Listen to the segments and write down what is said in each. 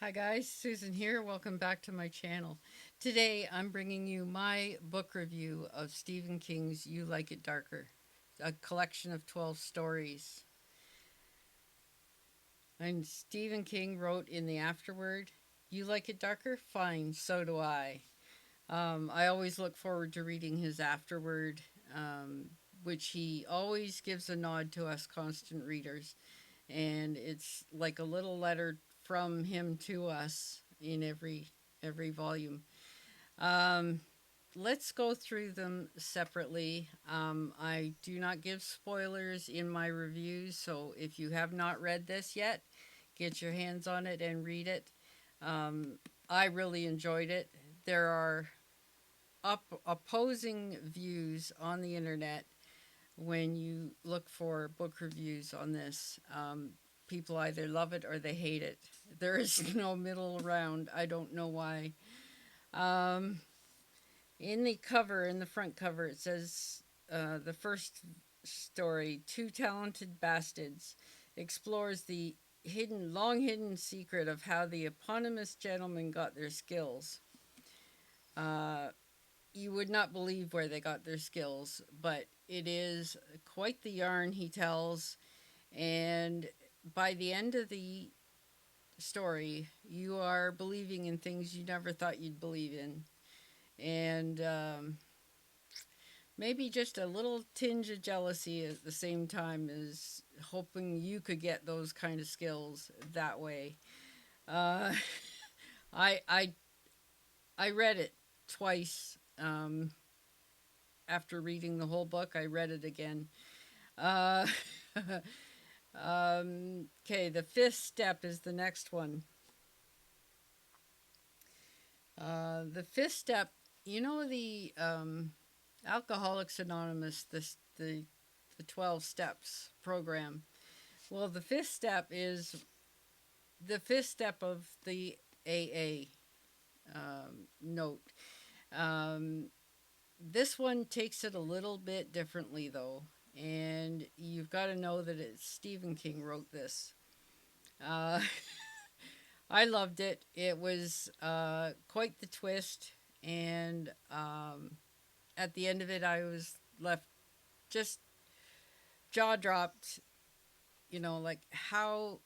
Hi guys, Susan here. Welcome back to my channel. Today I'm bringing you my book review of Stephen King's You Like It Darker, a collection of 12 stories. And Stephen King wrote in the afterword, "You like it darker? Fine, so do I." I always look forward to reading his afterword, which he always gives a nod to us constant readers. And it's like a little letter from him to us in every volume. Um, let's go through them separately. I do not give spoilers in my reviews, so if you have not read this yet, get your hands on it and read it. Um, I really enjoyed it. There are opposing views on the internet when you look for book reviews on this. People either love it or they hate it. There is no middle ground. I don't know why. Um, in the cover, in the front cover, it says the first story, Two Talented Bastards, explores the long hidden secret of how the eponymous gentlemen got their skills. Uh, you would not believe where they got their skills, but it is quite the yarn he tells. And by the end of the story, you are believing in things you never thought you'd believe in. And maybe just a little tinge of jealousy at the same time as hoping you could get those kind of skills that way. Uh, I, I, I read it twice. After reading the whole book, I read it again. Uh, okay, the fifth step is the next one. The fifth step, you know the Alcoholics Anonymous, the 12 steps program. Well, the fifth step is the fifth step of the AA note. Um, this one takes it a little bit differently, though, and you've got to know that it's Stephen King wrote this. Uh, I loved it. It was quite the twist, and at the end of it, I was left just jaw dropped. You know, like how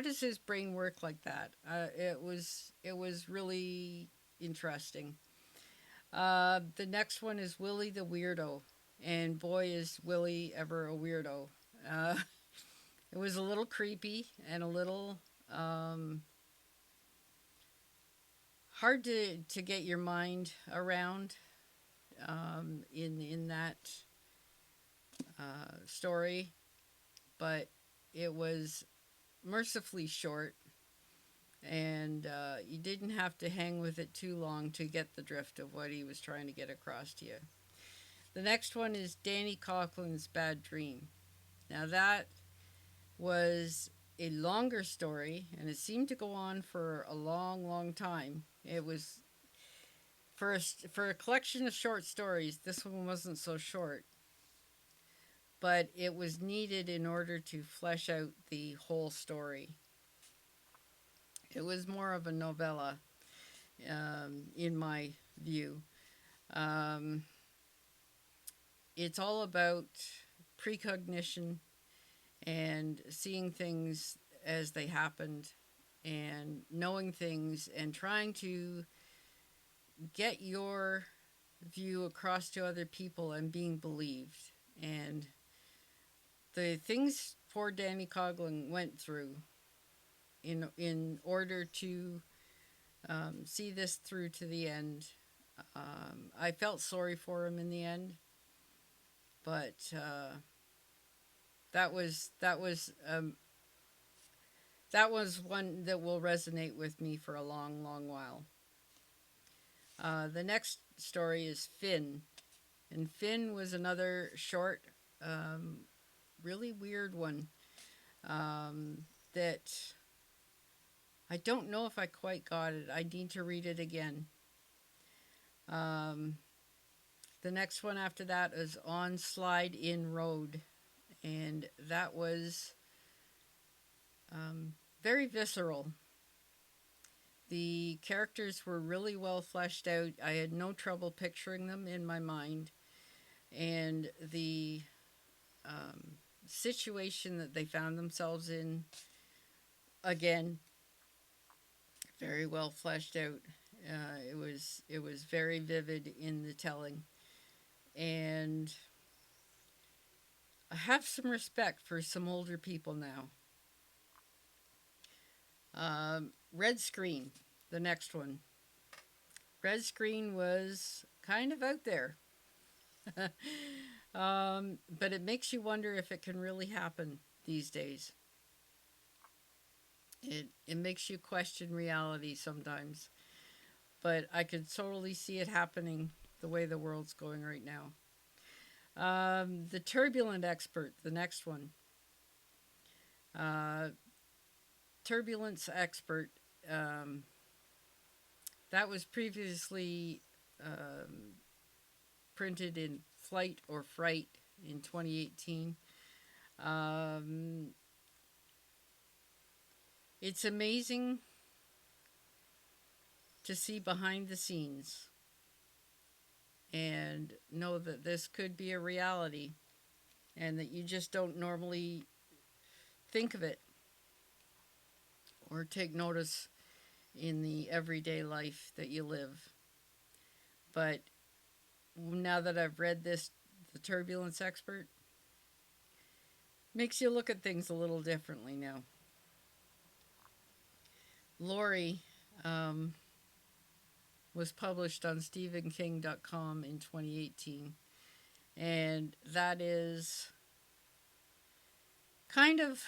does his brain work like that? It was really interesting. The next one is Willie the Weirdo, and boy is Willie ever a weirdo. Uh, it was a little creepy and a little hard to get your mind around in that story, but it was mercifully short, and you didn't have to hang with it too long to get the drift of what he was trying to get across to you. The next one is Danny Coughlin's Bad Dream. Now, that was a longer story, and it seemed to go on for a long, long time. It was for a collection of short stories. This one wasn't so short, but it was needed in order to flesh out the whole story. It was more of a novella, in my view. Um, it's all about precognition and seeing things as they happened and knowing things and trying to get your view across to other people and being believed. And the things poor Danny Coughlin went through in order to see this through to the end. I felt sorry for him in the end, but that was that was that was one that will resonate with me for a long, long while. The next story is Finn, and Finn was another short, um, really weird one that I don't know if I quite got it. I need to read it again. Um, the next one after that is On Slide In Road, and that was very visceral. The characters were really well fleshed out. I had no trouble picturing them in my mind. And the situation that they found themselves in, again, very well fleshed out. It was very vivid in the telling, and I have some respect for some older people now. Red Screen, the next one. Red Screen was kind of out there, but it makes you wonder if it can really happen these days. It makes you question reality sometimes, but I could totally see it happening the way the world's going right now. The Turbulent Expert, the next one. Uh, Turbulence Expert. Um, that was previously um, printed in Flight or Fright in 2018. Um, it's amazing to see behind the scenes and know that this could be a reality and that you just don't normally think of it or take notice in the everyday life that you live. But now that I've read this, The Turbulence Expert, makes you look at things a little differently now. Lori um, was published on StephenKing.com in 2018, and that is kind of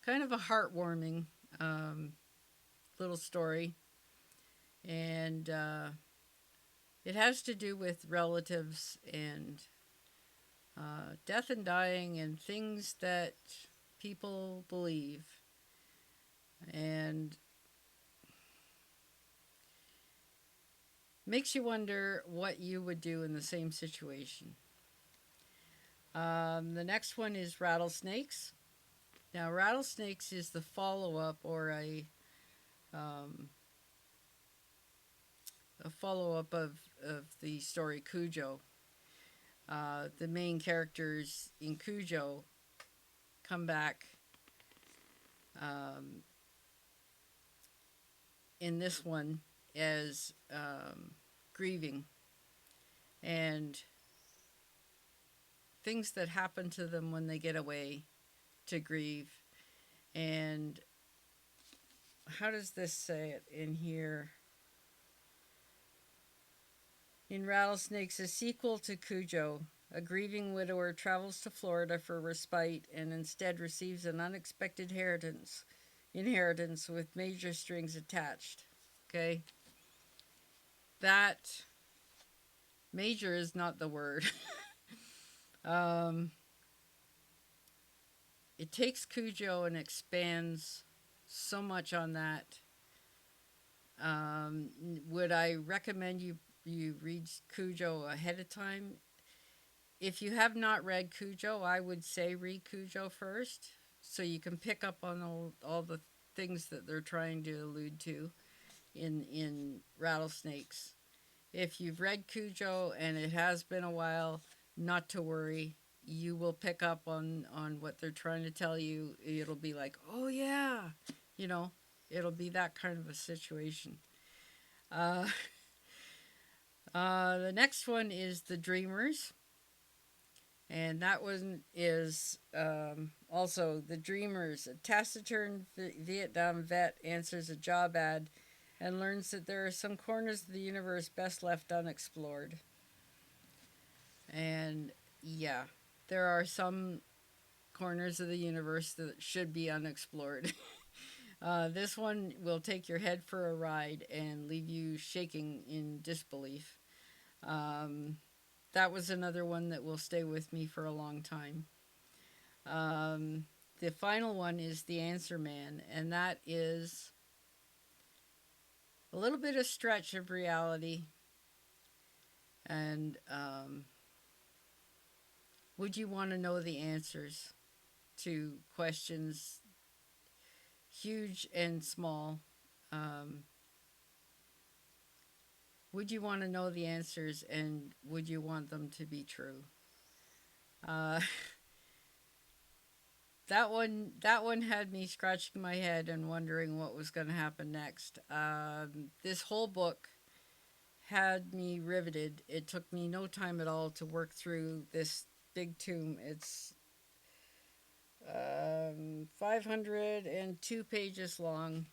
kind of a heartwarming um, little story, and it has to do with relatives and death and dying and things that people believe. And makes you wonder what you would do in the same situation. The next one is Rattlesnakes. Now, Rattlesnakes is the follow up or um, a follow up of the story Cujo. The main characters in Cujo come back um, in this one as grieving and things that happen to them when they get away to grieve. And how does this say it in here? In Rattlesnakes, a sequel to Cujo, a grieving widower travels to Florida for respite and instead receives an unexpected inheritance with major strings attached. Okay? That major is not the word. um, it takes Cujo and expands so much on that. Would I recommend you read Cujo ahead of time? If you have not read Cujo, I would say read Cujo first so you can pick up on all the things that they're trying to allude to in Rattlesnakes. If you've read Cujo and it has been a while, not to worry. You will pick up on what they're trying to tell you. It'll be like, oh yeah, you know, it'll be that kind of a situation. Uh, the next one is The Dreamers. And that one is also The Dreamers. A taciturn Vietnam vet answers a job ad and learns that there are some corners of the universe best left unexplored. And yeah, there are some corners of the universe that should be unexplored. This one will take your head for a ride and leave you shaking in disbelief. Um, that was another one that will stay with me for a long time. Um, the final one is The Answer Man, and that is a little bit of stretch of reality. And would you want to know the answers to questions huge and small? Um, would you want to know the answers, and would you want them to be true? Uh, that one had me scratching my head and wondering what was going to happen next. This whole book had me riveted. It took me no time at all to work through this big tome. It's 502 pages long.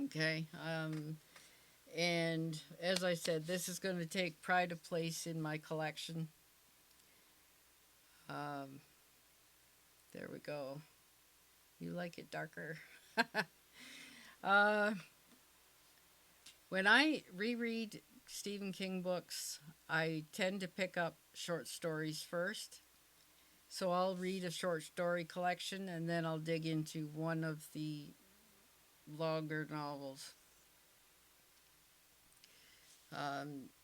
Okay. And as I said, this is going to take pride of place in my collection. Um, there we go. You like it darker. uh, when I reread Stephen King books, I tend to pick up short stories first. So I'll read a short story collection and then I'll dig into one of the longer novels.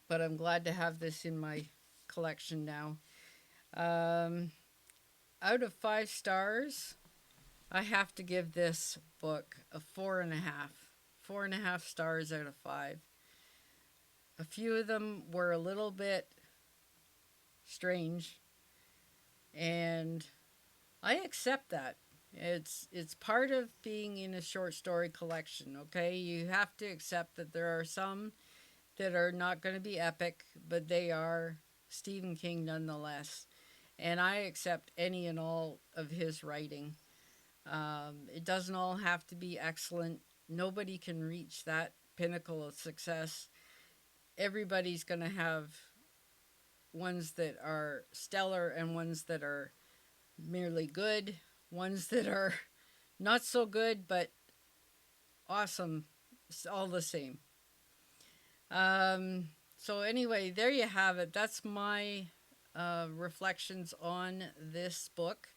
But I'm glad to have this in my collection now. Um, Out of 5 stars, I have to give this book a 4.5. 4.5 stars out of 5. A few of them were a little bit strange, and I accept that. It's part of being in a short story collection, okay? You have to accept that there are some that are not going to be epic, but they are Stephen King nonetheless. And I accept any and all of his writing. It doesn't all have to be excellent. Nobody can reach that pinnacle of success. Everybody's going to have ones that are stellar and ones that are merely good, ones that are not so good but awesome, all the same. So, anyway, there you have it. That's my reflections on this book.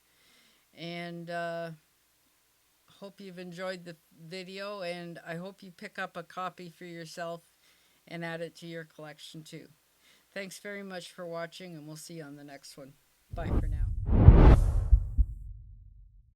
And hope you've enjoyed the video, and I hope you pick up a copy for yourself and add it to your collection too. Thanks very much for watching, and we'll see you on the next one. Bye for now.